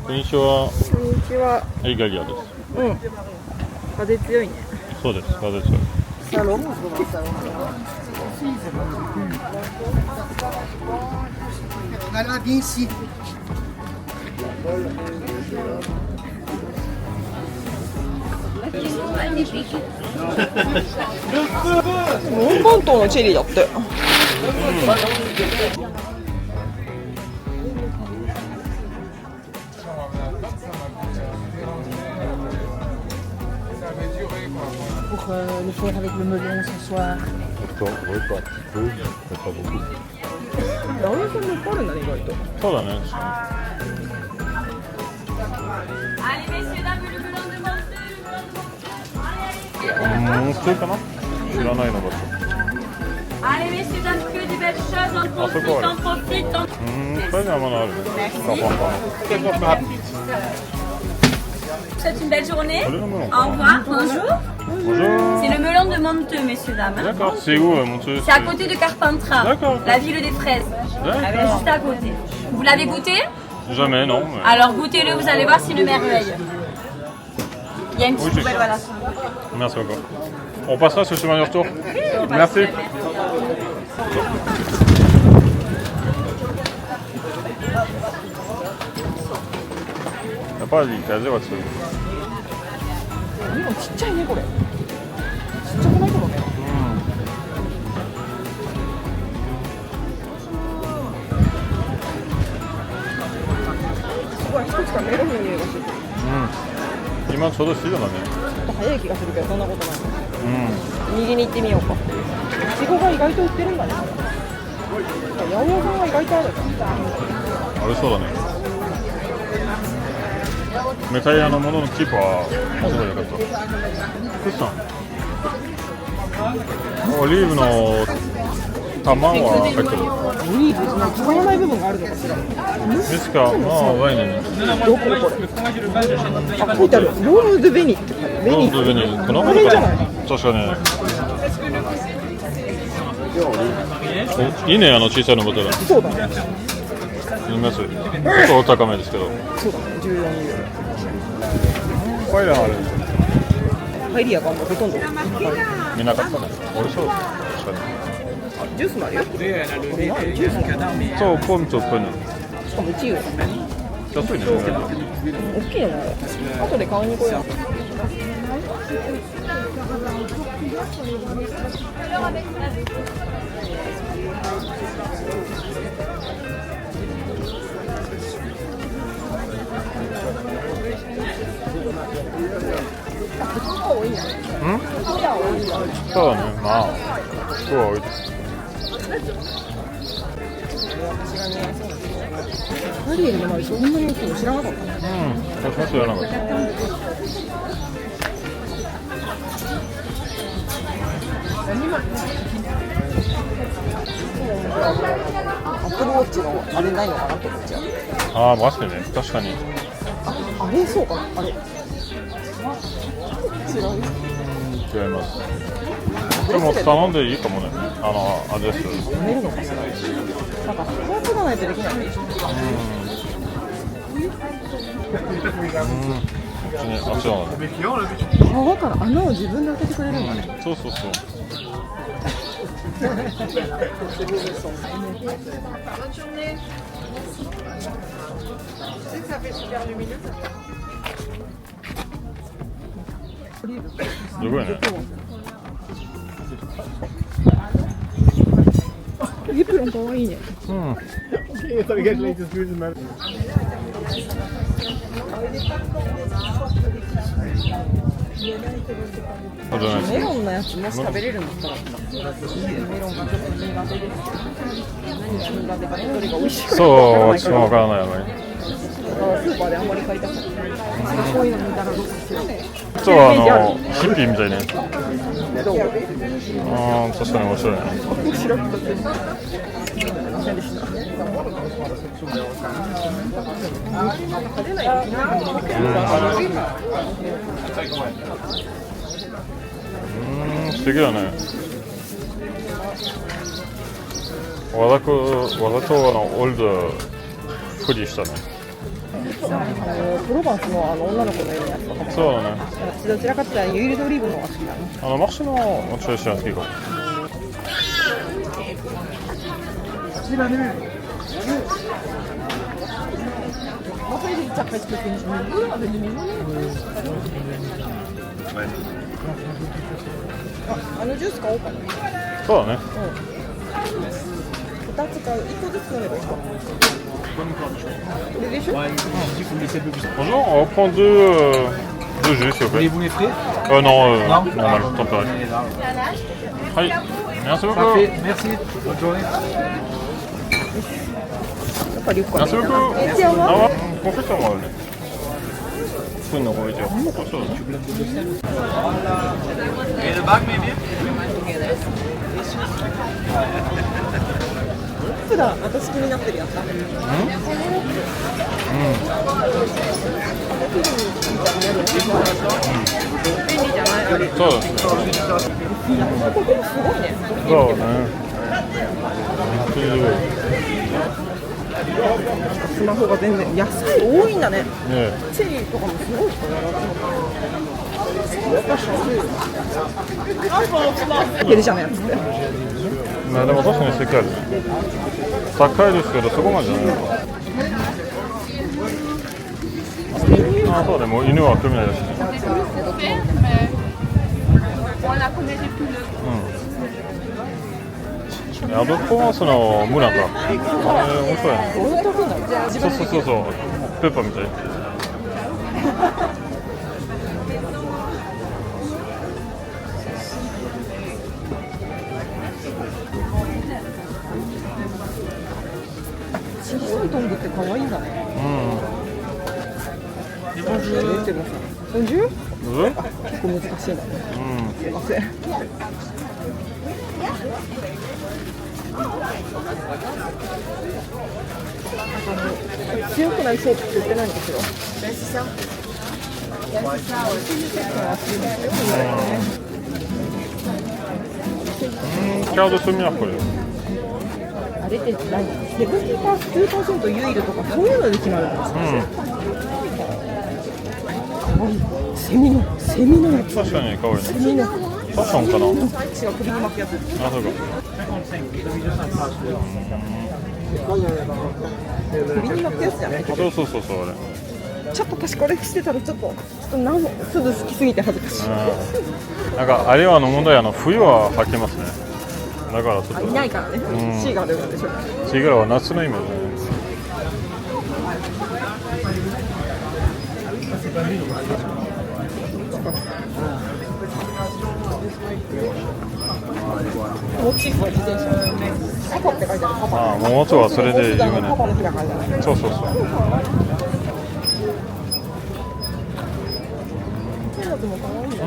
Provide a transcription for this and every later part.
印象はこんにちは。エイガリアです。うん。風強いね。そうです。風強い。サロン。香港のチェリーだって。Pour le faire avec le melon ce soir. D'accord, oui, pas un petit peu, mais pas beaucoup. ラーメンさんもいっぱいあるんだね、意外と。そうだね。Allez messieurs, dames, le melon de Montsou,普通かな知らないの場所。 Allez messieurs, dames, que des belles choses, on profite, on profite, on... それにはまだあるね。パンパン。 Je vous souhaite une belle journée. Salut, le melon. Au revoir, bonjour. Bonjour. C'est le melon de Monteux, messieurs, dames. D'accord, c'est où Montsou? C'est à côté de Carpentras, D'accord. la ville des fraises. D'accord. Juste à côté. Vous l'avez goûté? Jamais, non. Mais... Alors goûtez-le, vous allez voir, c'est une merveille. Il y a une petite poubelle, voilà. Merci beaucoup. On passera sur le chemin du retour. Merci. やっぱり風は強い。でもちっちゃいね、これ。ちっちゃくないけどね。すごい、一つからメロンの匂いがしてる。今ちょうど湿度だね。ちょっと早い気がするけど、そんなことない。右に行ってみようか。いちごが意外と売ってるんだね。八百屋さんが意外とある。ありそうだね。メタイヤのもののチープはすごい良かった。クッサン。オリーブの玉は入ってる。オリーブの使わない部分があるのかしら。ですか、まあワインね。どここれ。あ、書いてある。ロームドベニって書いてある。ロームドベニー、このあれじゃない。確かね。いいね、あの小さいのボトル。そうだね。飲みやすい。ちょっとお高めですけど。そうだね。14ユーロ。パイラーある。パエリアがもうほとんど。見なかったね。美味しそう。確かに。ジュースもあるよ。これ何？ジュースなの？そう、ポンとプヌ。しかも1ユーロ。安いね。大きいのもある。後で買いに来よう。そうだね、まあ、服は置いて。アリエルの周りそんなに大きいの知らなかったね。私も知らなかった。アップルウォッチのあれないのかなと思っちゃう。ああ、マジでね、確かに。あれそうかな、あれ。違う。違います。でも頼んでいいかもね。アドレス。読めるのかしら。なんか早くがないとできない。あ、そうなんだ。川から穴を自分で開けてくれるんだね。そうそうそう。すごいね。エプロンかわいいね。メロンのやつもし食べれるんだったら。メロンがちょっと苦手です。何が苦手かどれが美味しいか。そう、私もわからないよね。スーパーであんまり買いたくない。こういうの見たらどうする？そう、ヒッピーみたいね。確かに面白いね。面白い。何でした？素敵だね。わざとオールドフリーしたね。プロバンスの女の子のようなやつとかも。そうだね。私どちらかというとユイルドオリーブの方が好きだな。マキシのチョイスが好きかも。また入れちゃったりしてるんですね。あのジュース買おうかな。そうだね。2つ買う。1個ずつ飲めばいいか。これでしょ？ Bonjour, on va prendre deux jus s'il vous plaît. Voulez-vous les frais? Non, normal, tempéré. Allez, merci beaucoup. Parfait, merci. Bonne journée. やっぱりよく Merci beaucoup. え、じゃあ Au revoir. Confesse-moi, moi. 作るのこれじゃあ。そうだね。 In the back maybe? 普段私気になってるやつだ。便利じゃないあれ。そうだね。ここもすごいね。そうだね。すごい。スマホが全然野菜多いんだね。ねチェリーとかもすごい人やられてる。ペルシャのやつって。まあでも確かに世界です。高いですけどそこまでじゃないのか。あ、そうでも犬は興味ないですね。うん。アドプロンスの村か。面白いね。どういうとこなの？そうそうそうそう。ペッパーみたい。小さいトングって可愛いんだね。でもさ、40？うん。結構難しいんだね。すいません。強くなりそうって言ってないんですよ。キャードスミヤこれ。あれって何？70%ユイルとかそういうので決まるんですか？セミのやつ。確かに可愛いね。セミの。ファッションかな。違う、首に巻くやつ。あ、そうか。首に巻くやつじゃない？そうそうそうそうあれ。ちょっと私これしてたらちょっとすぐ好きすぎて恥ずかしい。なんかあれは問題冬は履けますね。だからちょっと。いないからね。シーガルなんでしょ。シーガルは夏のイメージね。モチーフは自転車。パパって書いてある。パパ。ああ、もう元はそれで有名パパね。の日だからじゃない。そうそうそう。やつも可愛いね。うん。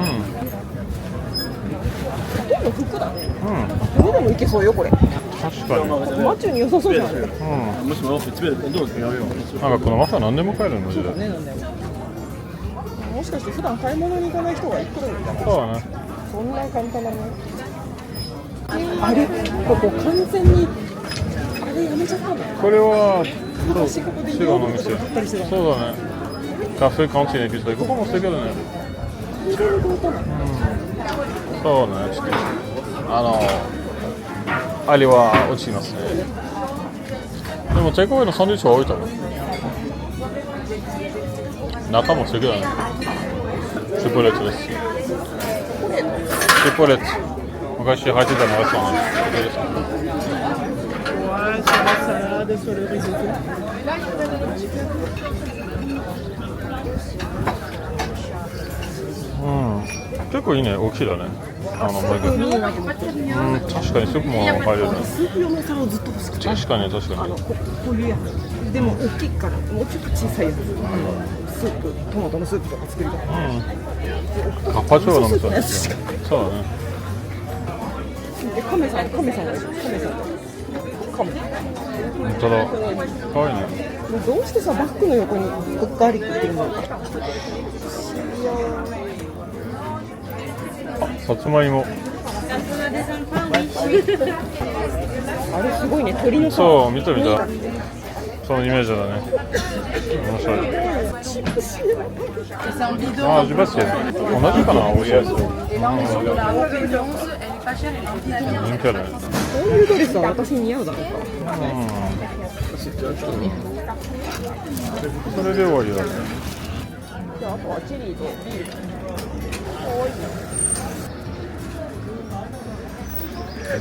ほとんど服だね。うん。どれでもいけそうよこれ。確かに。マッチョに良さそうじゃない。うん。なんかこのマフラー何でも買えるの時代。ね、なんだよ。もしかして普段買い物に行かない人が来るんじゃない？そうだね。そんな簡単なもの。あれ、ここ完全にあれやめちゃったの？これは昔ここでシガの店。買ったりしてたの。そうだね。カフェカンティーエピソードここも素敵だね。いろいろどうかな。そうね。ちょっとあれは落ちますね。でもテイクアウェイのサンドイッチは置いたの。中も素敵だね。チョコレートです。チョコレート。昔入ってたのがそうね。結構いいね、大きいだね。マイク。確かにスープも入れるね。スープ用の皿をずっと欲しくて。確かに確かに。こういうやつ。でも大きいからもうちょっと小さいやつ。スープ、トマトのスープとか作りたい。カッパチョウが飲めそうだね。そうだね。カメさん。本当だ。可愛いね。どうしてさバッグの横にガーリックってるのか。さつまいも。あれすごいね、鳥のさ。そう、見た。そのイメージだね。面白い。ああ、ジュバスケ。同じかな、美味しいやつ。人気あるね。こういうドレスは私に似合うだろうか。それで終わりだね。じゃああとはチェリーとビール。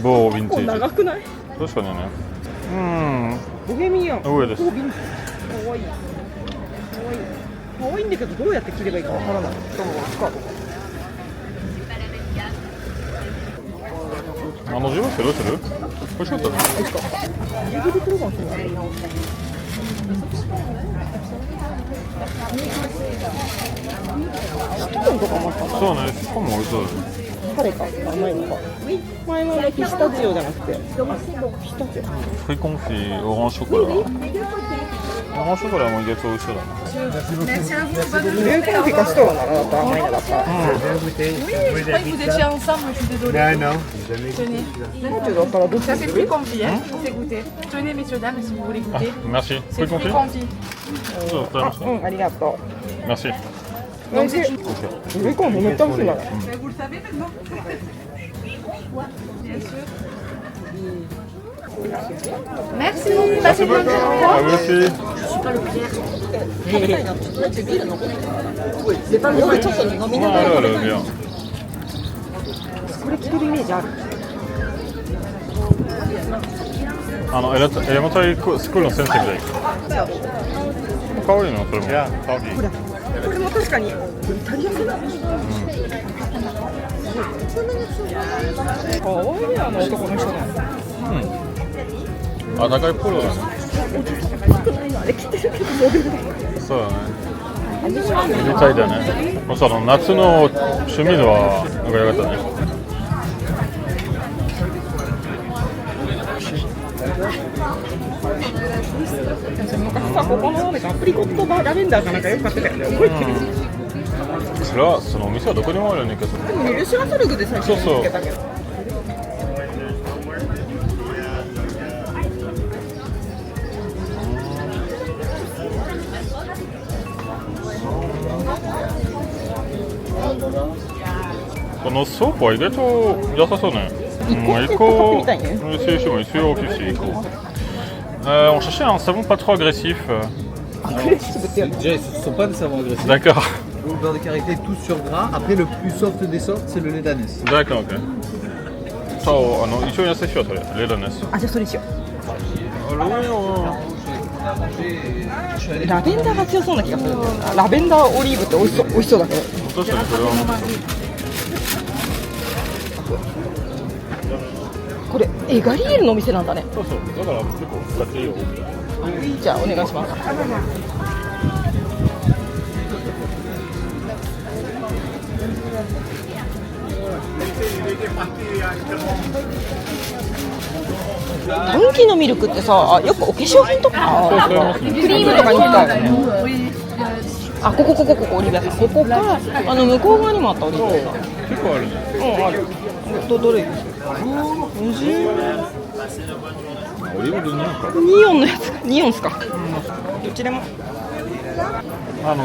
某ヴィンテージ。長くない？確かにね。ボヘミアン。上です。かわいい。かわいい。可愛いんだけどどうやって着ればいいかわからない。スカート。ジュバスケどうする？美味しかったね。美味しかった。ビールプロバンスもある。シトロンとかもあったんだ。そうね、しかも美味しそうだね。彼か甘いのか。前のねピスタチオじゃなくてピスタチオ。フリコンティオランショコラ。オランショコラも意外と美味しそうだね。フレークのピカストロならだったら甘いのだったら。Je croyais que vous étiez ensemble, je suis désolée. Non, Tenez. だからどっち Ça にす c'est る？ fruit confit, hein. C'est goûté. Tenez messieurs dames si vous voulez goûter. Merci. C'est Fruit fruit confit? confit. そう、食べました。ありがと Merci. う。おいしい。フレークめっちゃ美味しいな。Mais vous le savez maintenant. Bien sûr. Merci. Passez bonne journée. Ah, vous aussi. 夜ちょっと飲みながらあるある、bien。これ着てるイメージある。エレメタリースクールの先生みたい。かわいいの、それも。かわいい。これも確かにイタリアかな。かわいいね、あの男の人の。あ、高いポロだね。あれ着てるけどモデルだ。そうだね。みたいだね。もう夏の趣味度はなんか良かったね。昔さ、ここのなんかアプリコットバーラベンダーかなんかよく買ってたよね。覚えてる？それはそのお店はどこにもあるよねけど。でもミルシュアソルグで最初に見つけたけど。このソープは意外と良さそうね。Ico, c'est aussi Ico. On cherchait un savon pas trop agressif. アグレッシブってやつ。 déjà, ce ne sont pas des savons agressifs. D'accord. Le beurre de karité, tout sur gras. Après, le plus soft des sortes, c'est le lait d'ânesse. D'accord, ok. さあ、一応安いしようそれ、レダネス。あ、じゃあそれにしよう。Je suis allé ラベンダーが強そうな気がする。ラベンダーオリーブって美味しそうだけど。確かにそれはこれガリエールのお店なんだね。そうそう、だから結構使っていいよ。じゃあお願いします。ドンキのミルクってさ、よくお化粧品とかクリームとかに使うよね。あ、ここオリーブ屋さん。ここか向こう側にもあったオリーブ屋さん。結構あるね。ある。どれ？無事。オリーブなんか。ニオンのやつ。ニオンっすか。どちらも。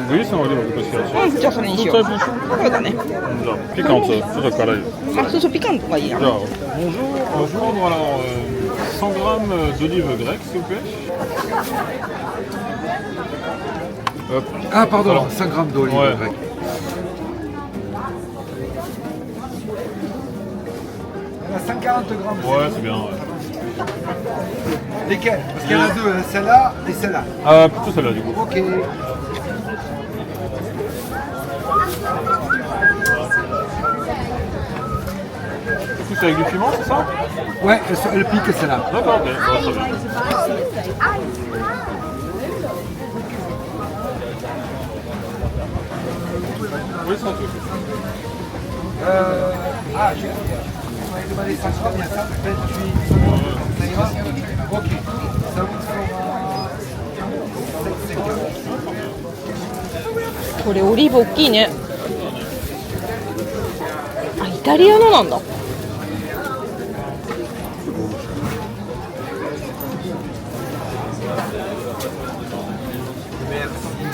グリスのオリーブが好きだし。じゃあそれにしよう。そうだね。じゃあピカンとちょっと辛い。あ、そうピカンとかいいや。じゃあ、bonjour, alors 100 grammes d'olives grecques, s'il vous plaît. Ah, pardon, 5 grammes d'olive Ouais. grecque. On a 140 grammes. Ouais, c'est bien. Ouais. Lesquelles? Parce qu'il y en a deux, celle-là et celle-là. Plutôt celle-là du coup. Ok. Du coup, c'est avec du piment, c'est ça? Ouais, elle pique celle-là. D'accord, ok. Ouais, très bien. Oui, c'est un truc. J'ai demandé 5 grammes, il y a ça, 28. Ça ira? Ok. Ça vous fera これオリーブ大きいね。あ、イタリアのなんだ。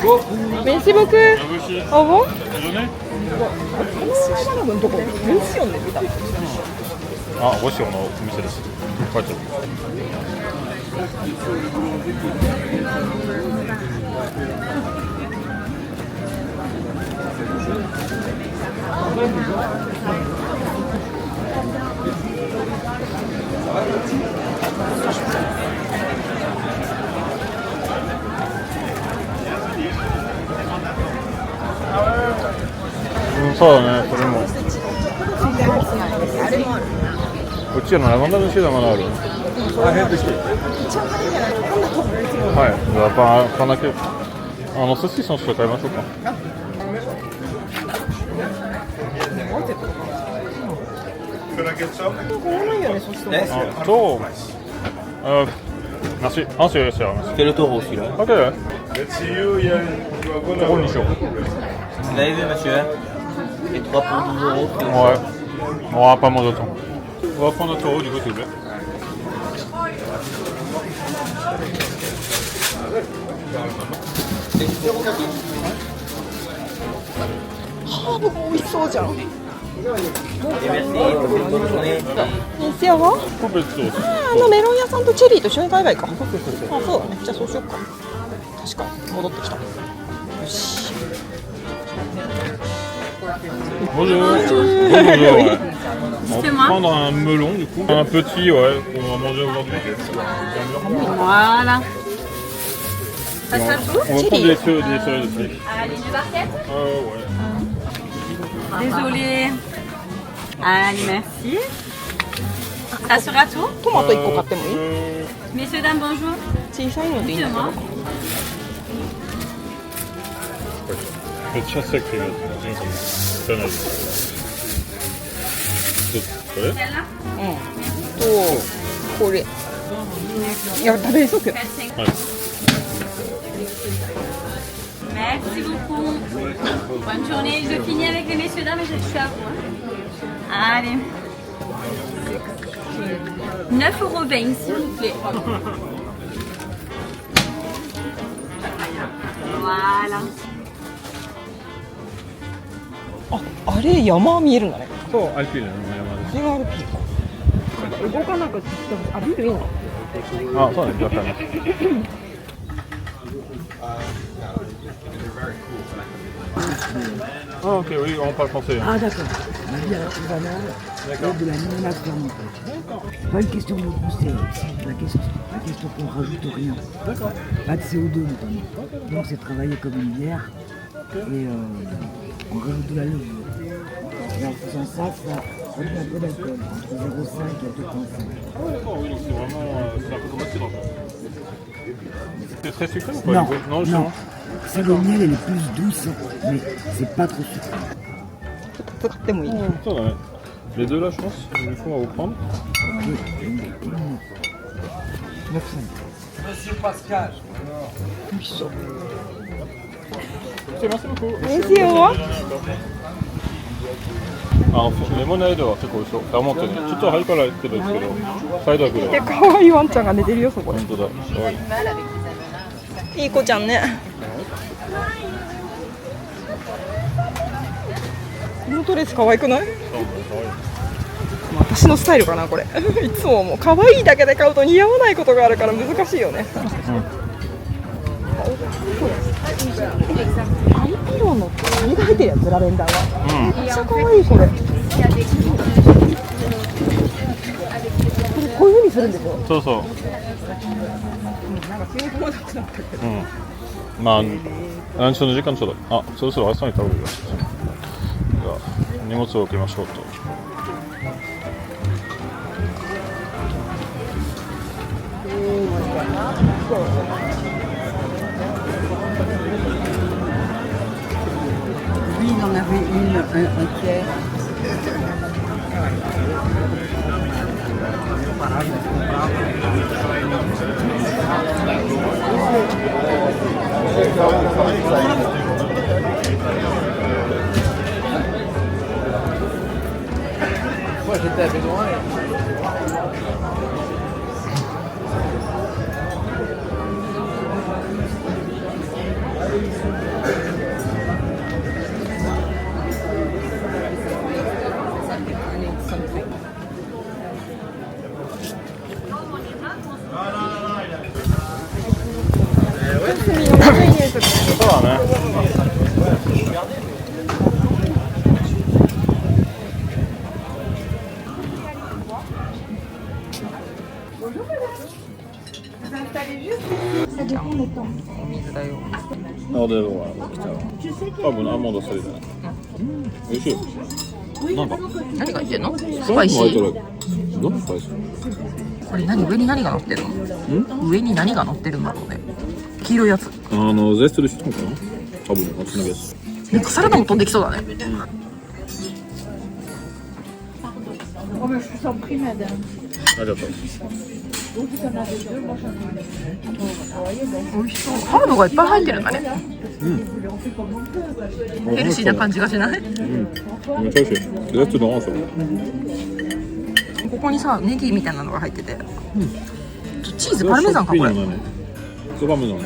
beaucoup. Merci beaucoup. Merci. Au revoir. Bonne journée. このとこメンションで見た。あ、和尚のお店です。こうやってそうだね、それも。うちらのラバンダのシーダまだある。はい、じゃあパンだけ。寿司の人買いましょうか。と、merci. Ah, c'est merci. Quel taureau celui-là? Ok. Taureau nichon. Vous l'avez vu, monsieur? Les 3 pour 12 €. Ouais. On va pas manger de temps. On va prendre notre taureau du coup, s'il vous plaît. ハーブが美味しそうじゃん。 Merci, bonne journée. Merci, au revoir. Complète sauce. メロン屋さんとチェリーと一緒に買えばいいか。あ、そうだね。じゃあそうしようか。確かに戻ってきた。よし。 Bonjour. Bonjour, ouais. On va prendre un melon du coup. Un petit, ouais, qu'on va manger aujourd'hui. Voilà. Ça sera tout. On va prendre des cerises aussi. Allez, une barquette. Ouais. Désolée. Allez, merci. Ça sera tout. トマト1個買ってもいい？ Messieurs, dames, bonjour. 小さいのでいいんだけど。 Dites-moi. Le chat sec, c'est un avis. Ouais. Celle-là. これ。いや食べれそうけど。 25. Ouais. Merci beaucoup. Bonne journée. Je finis avec les messieurs, dames, et je suis à vous. Hein. Allez. 9,20 € s'il vous plaît. Voilà. あれ山見えるんだね。そう、アルピーの山です。これがアルピーか。動かなくてあビールいいの？あ、そうね、じゃあ買います。Ah ok, oui, on parle français. Ah d'accord. La bière artisanale et de la limonade fermentée. Pas une question de goût, c'est la question qu'on rajoute rien. Pas de CO2 notamment. Donc c'est travaillé comme une bière et on rajoute de la levure. Et en faisant ça, ça rajoute un peu d'alcool, entre 0,5 et 2,5. Ah ouais, d'accord, oui, donc c'est vraiment c'est un peu comme un cidre. C'est très sucré ou pas? Non, non, non. justement. Ça, le miel, elle est plus douce, mais c'est pas trop sucré. 使ってもいい？ Ça va, ouais. Les deux là, je pense, du coup, on va vous prendre. Ok, 9,5. Monsieur Pascal. Ok, merci beaucoup. Merci, au revoir. レモネードは結構そう、フェアモンテね。ちょっとハイカラーってるんですけど、サイダーグで。可愛いワンちゃんが寝てるよそこ本当だ。可愛い。いい子ちゃんね。このドレス可愛くない？私のスタイルかなこれ。いつももう可愛いだけで買うと似合わないことがあるから難しいよね。アイピロンの何が入ってるやつラベンダーが。めっちゃ可愛いこれ。こういう風にするんですよ。そうそう。なんか急に来なくなったけど。まあ、ランチの時間ちょうど。あ、そろそろ朝に食べるよ。じゃあ、荷物を置きましょうと。Lui, il en avait un tiers. Moi j'étais à Bédouin. するね。そうだね。じゃあお水だよ。あ、出るわ。多分アーモンドソリだね。美味しい。なんだ。何が入ってんの？スパイシー。何スパイシー？これ何？上に何が乗ってるの？上に何が乗ってるんだろうね。黄色いやつ。ゼストでしてもかな？多分あっちのやつ。なんかサラダも飛んできそうだね。ありがとう。美味しそう。ハーブがいっぱい入ってるんだね。ヘルシーな感じがしない？めっちゃ美味しい。ゼストのアンサー。ここにさ、ネギみたいなのが入ってて。チーズパルメザンかこれ。そばめのね。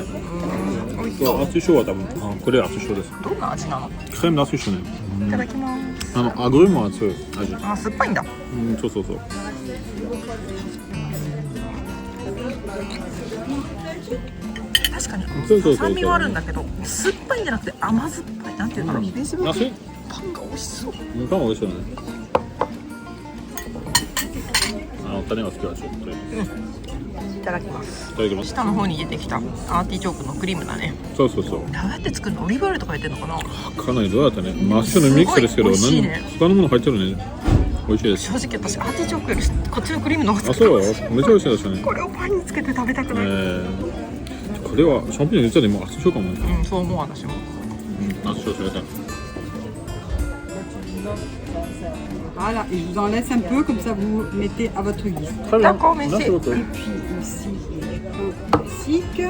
そう、アスショーは多分、これアスショーです。どんな味なの？クレームのアスショーね。いただきます。アグルも熱い味。あ、酸っぱいんだ。そうそうそう。確かにそうそうそう酸味はあるんだけど、酸っぱいんじゃなくて甘酸っぱい。なんていうの？ナス？パンが美味しそう。パン美味しそうね。種が好きだし。いただきます。いただきます。下の方に出てきたアーティチョークのクリームだね。そうそうそう。どうやって作るの？オリーブオイルとか入ってるのかな？かなりどうやったね。マッシュのミックスですけど、すごい美味しいね。他のもの入ってるね。美味しいです。正直私アーティチョークよりこっちのクリームの方があ、好き。そう。めっちゃ美味しいですよね。これをパンにつけて食べたくない。これはシャンプー実はでもアスショーかもね。そう思う私も。アスショーください。Voilà, et je vous en laisse un peu, comme ça vous mettez à votre guise. D'accord, merci. Et puis aussi, il faut classique.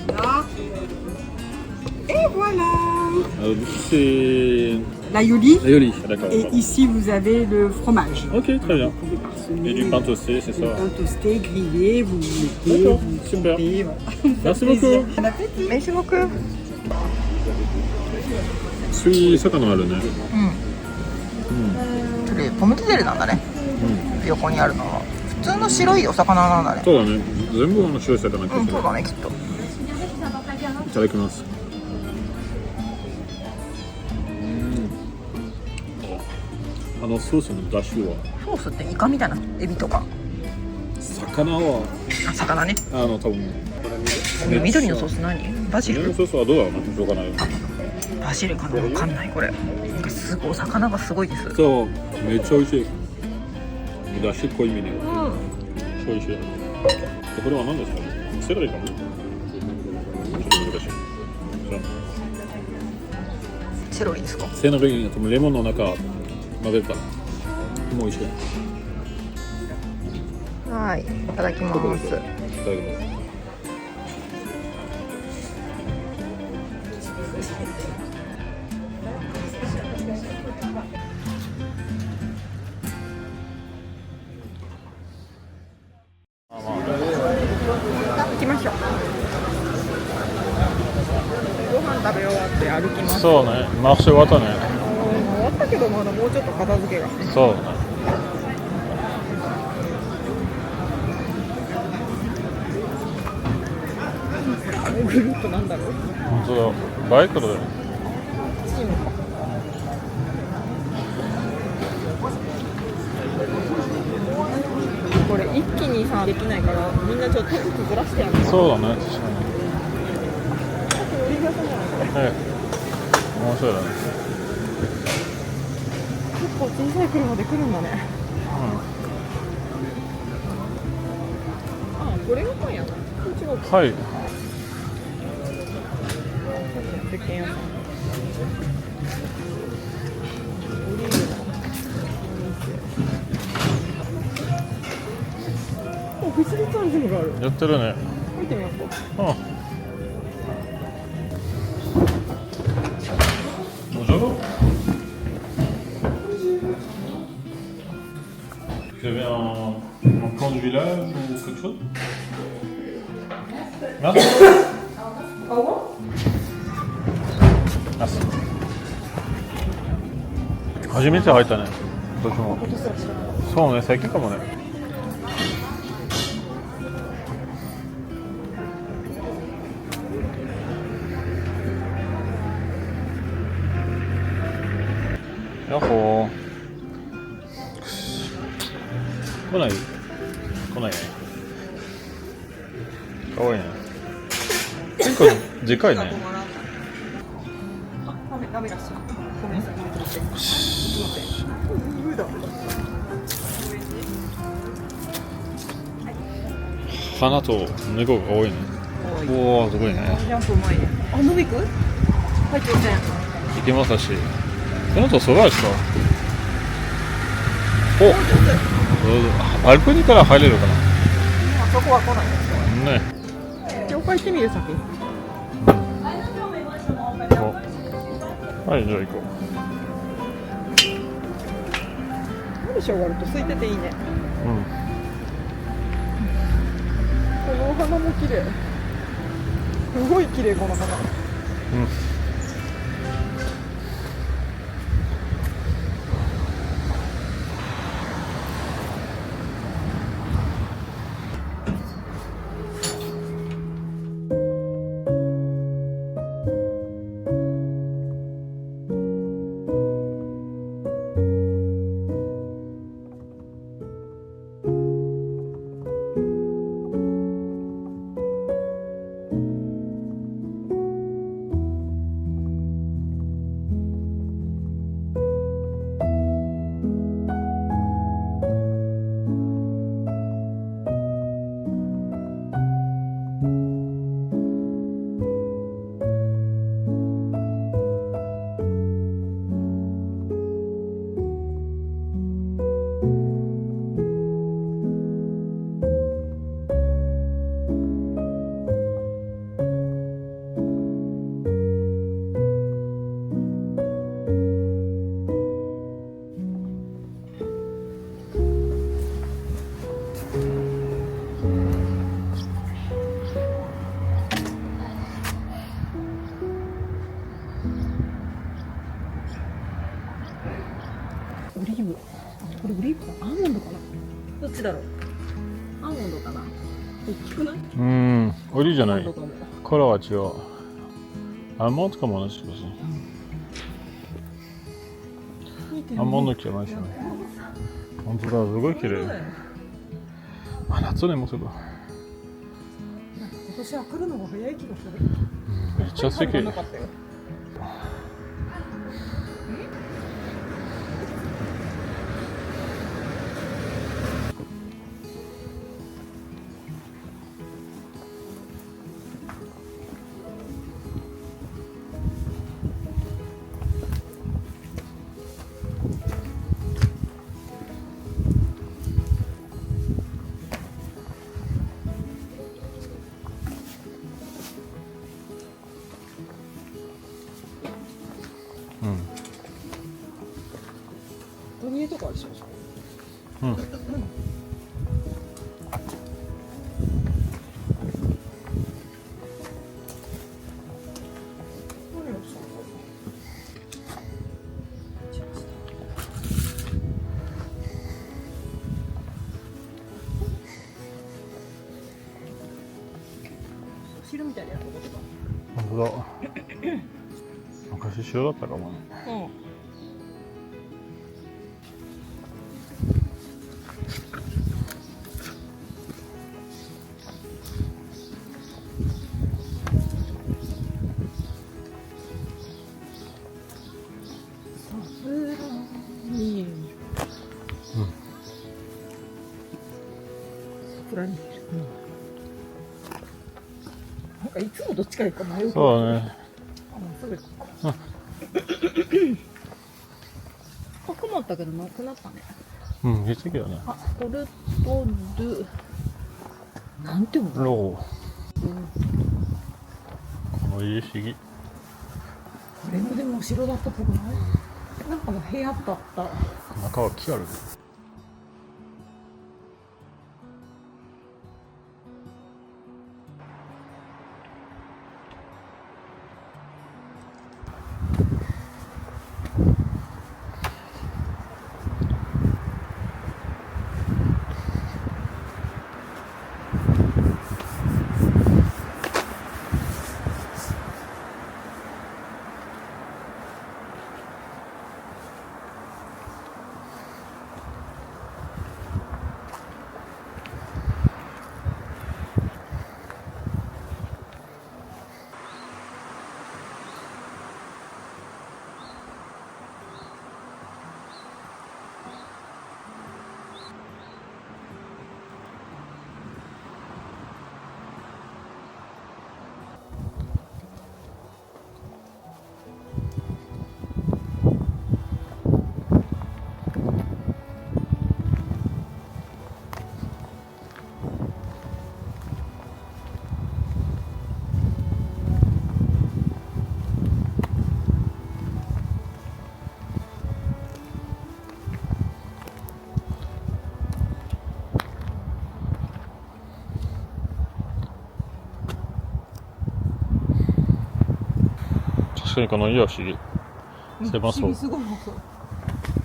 Voilà. Et voilà. C'est L'aioli. aioli, d'accord. Et ici, vous avez le fromage. Ok, très bien. Parsemé, Et du pain toasté, c'est ça. du pain toasté, grillé, vous mettez, D'accord, vous super. sautez, voilà. Merci Plaisir. beaucoup. Bon appétit. Merci beaucoup. 水魚あるね。それポムテデルなんだね。横にあるのは普通の白いお魚なんだね。そうだね。全部白い魚入ってそうだねきっと。いただきます。ソースの出汁は。ソースってイカみたいなエビとか。魚はあ、魚ね。多分。緑のソース何？バジル？ソースはどうだろうな。しょうがない。バジルかな、わかんないこれ。なんかすごいお魚がすごいです。そう、めっちゃ美味しい。出汁濃いめで。美味しい。これは何ですか？セロリかな？ちょっと難しい。セロリですか？セロリとレモンの中混ぜたらもう美味しい。はい、いただきます。いただきます。行きましょう。ご飯食べ終わって歩きます。そうね、マーシェ終わったね。終わったけどまだもうちょっと片付けが。そうね。グループなんだろう。本当だ、バイクだよ。チームか。これ一気にさできないからみんなちょっとずつずらしてやる。そうだね、確かに。面白いだね。結構小さい車で来るんだね。あ、これがパンやな。違うか。はい。石鹸屋さん。お、フェスリツアンジムがある。やってるね。見てみようか。Bonjour. Vous avez un plan du village ou quelque chose? Merci. Merci. 初めて入ったね。どっちも。そうね、最近かもね。ヤッホー。来ないね。かわいいね。結構でかいね。ダメだし。ごめんなさい。花と猫が多いね。おお、すごいね。ジャンプうまいね。あ、伸びく？入ってません。行きましたし。この人素晴らしいか。お、バルコニーから入れるかな。あそこは来ないですね。よ。教会行ってみる先。はい、じゃあ行こ夜正午と空いてていいね。う。うん。このお花も綺麗。すごい綺麗この花。うん。オリーブ。これオリーブかな？アーモンドかな？どっちだろう？アーモンドかな？大きくない？オリじゃない。どこもカラーは違う。アーモンドかも同じですね。アーモンドじゃないですね。本当だ、すごい綺麗。あ、夏ね、もうすぐ。今年は来るのが早い気がする。めっちゃ素敵。なかったよ。トニエとかあるしましょう。うん。汁みたいなやつとか。本当だ。昔白だったかもね。うん。なんかいつもどっちか行くか迷う。そうだね。それか。赤もあったけどなくなったね。うん、言ってたけどね。あ、ポルトルなんていうの？ロー。この家不思議。これもでもお城だったっぽくない？なんかの部屋だった。中は木ある。かにこの家は不思議。狭そう。すごいそう。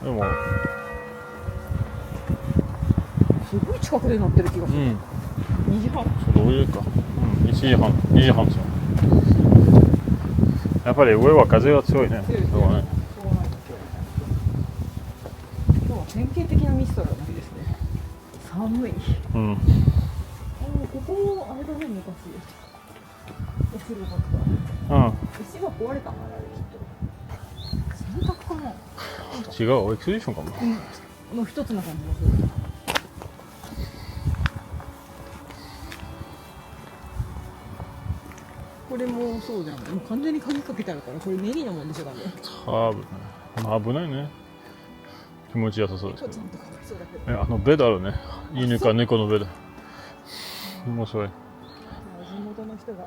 でも、すごい近くで乗ってる気がする。うん。 2時半。そういうか。うん、1時半、2時半ですよ。やっぱり上は風が強いね。そうね。今日は典型的なミストの日ですね。寒い。うん。ここもあれだね、昔。お風呂だった。うん。石が壊れたんだね、きっと。洗濯かな。違う、エクスペディションかも。の一つの感じがする。これもそうじゃん。もう完全に鍵かけてあるから、これネギのもんでしょ、多分。多分ね。まあ危ないね。気持ちよさそうですけど。ちゃんとかわいそうだけど。ベッドあるね。犬か猫のベッド。面白い。地元の人が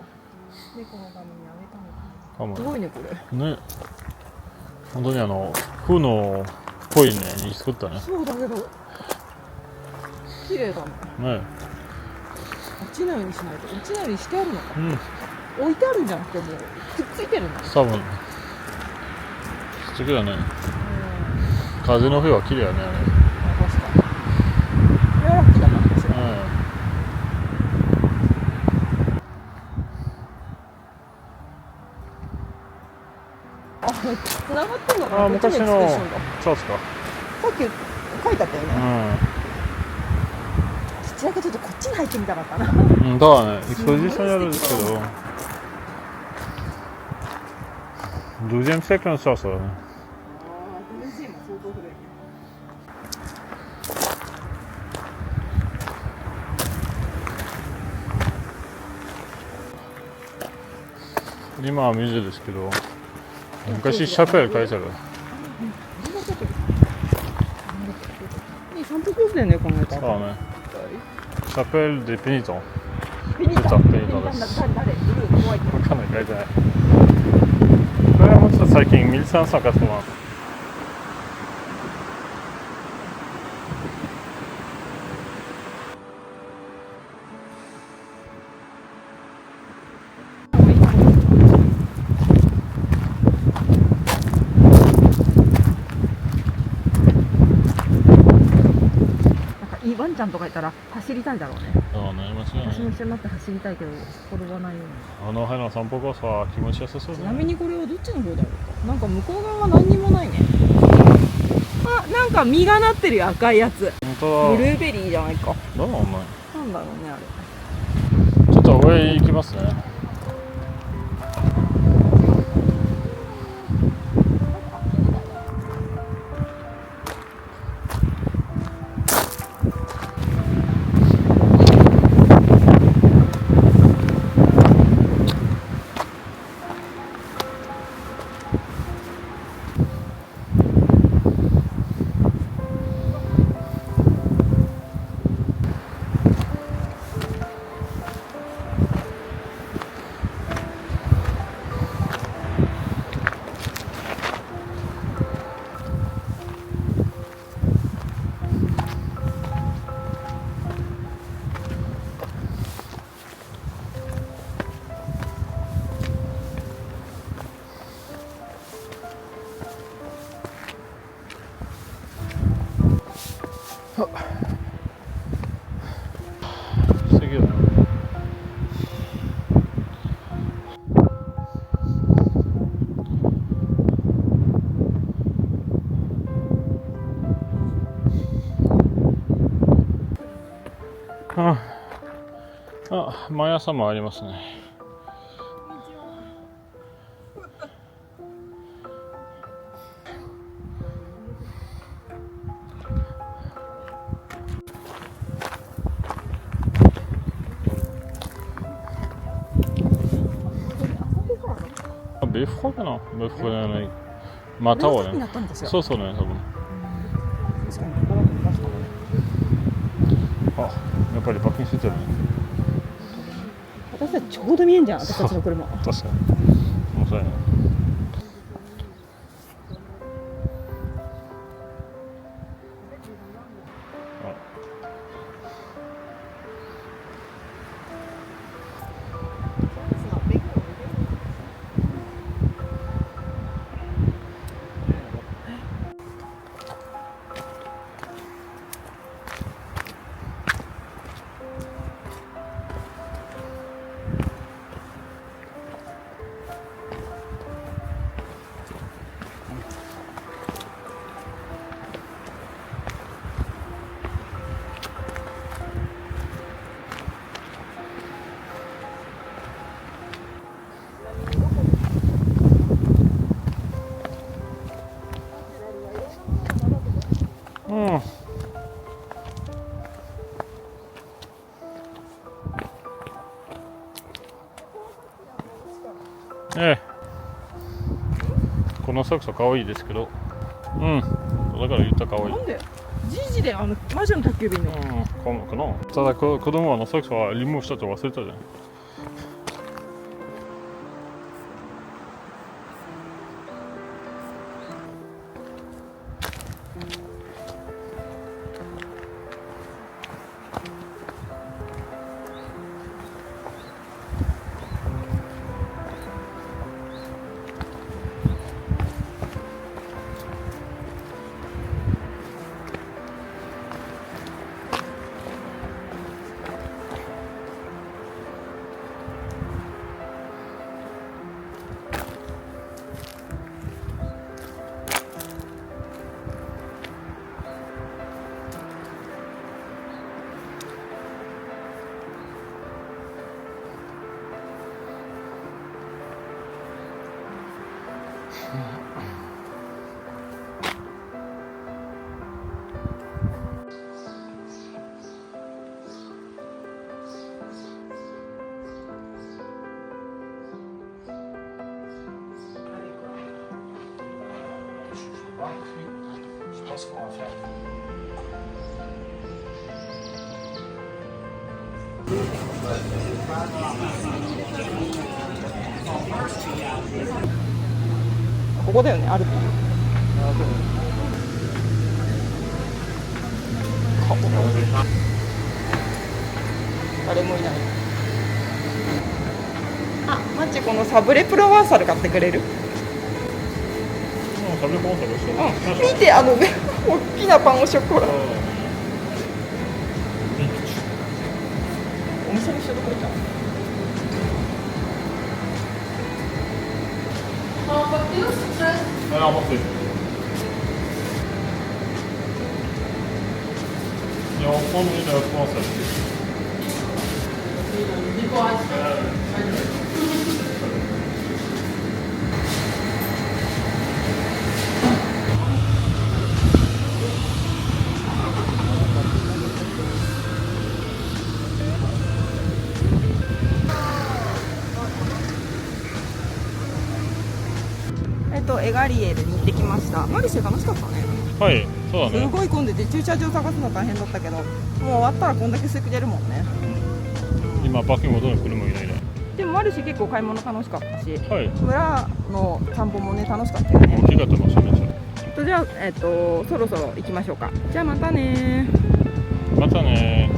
猫のためにあげたのかかもな。すごいね、これ。ね。本当にフのっぽいねに作ったね。そうだけど、綺麗だね。ね。落ちないようにしないと。落ちないようにしてあるのか。うん。置いてあるんじゃなくて、もうくっついてるの。多分。素敵だね。風の日は綺麗やね、あれ。確かに。これはラッキーだな、私は。あ、繋がってんのかな。昔のこっちエクステンションだ。そうっすか。さっき書いてあったよね。どちらかというとこっちに入ってみたかったな。うん。だからね、エクスポジションやるんですけど。Deuxième siècleのそうそうだね。今は水ですけど、昔シャペル書いてある。散歩上手だよね、この歌。そうね。シャペル・デ・ペニトン。ペニタペニトンです。誰ブルー怖い。わかんない、書いてない。これはもうちょっと最近、1380万。ワンちゃんとかいたら走りたいだろうね。そうね、間違いない私も。一緒になって走りたいけど転ばないように。あの辺の散歩コースは気持ちよさそうだね。ちなみにこれはどっちの方だろうか。なんか向こう側は何にもないね。あ、なんか実がなってるよ、赤いやつ。本当だ。ブルーベリーじゃないか。どうなのお前。なんだろうね、あれ。ちょっと上行きますね。素敵だね。あ、毎朝もありますね。ベフコかな、ベフコじゃない。またはね。そうそうね、多分。あ、やっぱりパッキンしてるね。私たちちょうど見えんじゃん、私たちの車。確かに。面白いね。ええ、このソックスは可愛いですけど、うん、だから言った可愛い。なんでじいじで魔女の宅急便の。うん、かな。ただ子供はソックスはリムーブしたと忘れたじゃん。Je pense qu'on va faire. ここだよね、アルピー。誰もいない。あ、マッチこのサブレプロワーサル買ってくれる？サブレコンサルしてる。見て、大きなパンをショコラ。お店にしようとこれじゃん。Ah, vamos ver. E on prend une réponse. エガリエルに行ってきました。マルシェ楽しかったね。はい、そうだすね。ごい混んでて駐車場探すの大変だったけど、もう終わったらこんだけ空いてるもんね。今パーキングほとんど車いないね。でもマルシェ結構買い物楽しかったし、はい。村の散歩もね楽しかったよね。大きかった場所です。じゃあそろそろ行きましょうか。じゃあまたね。またね。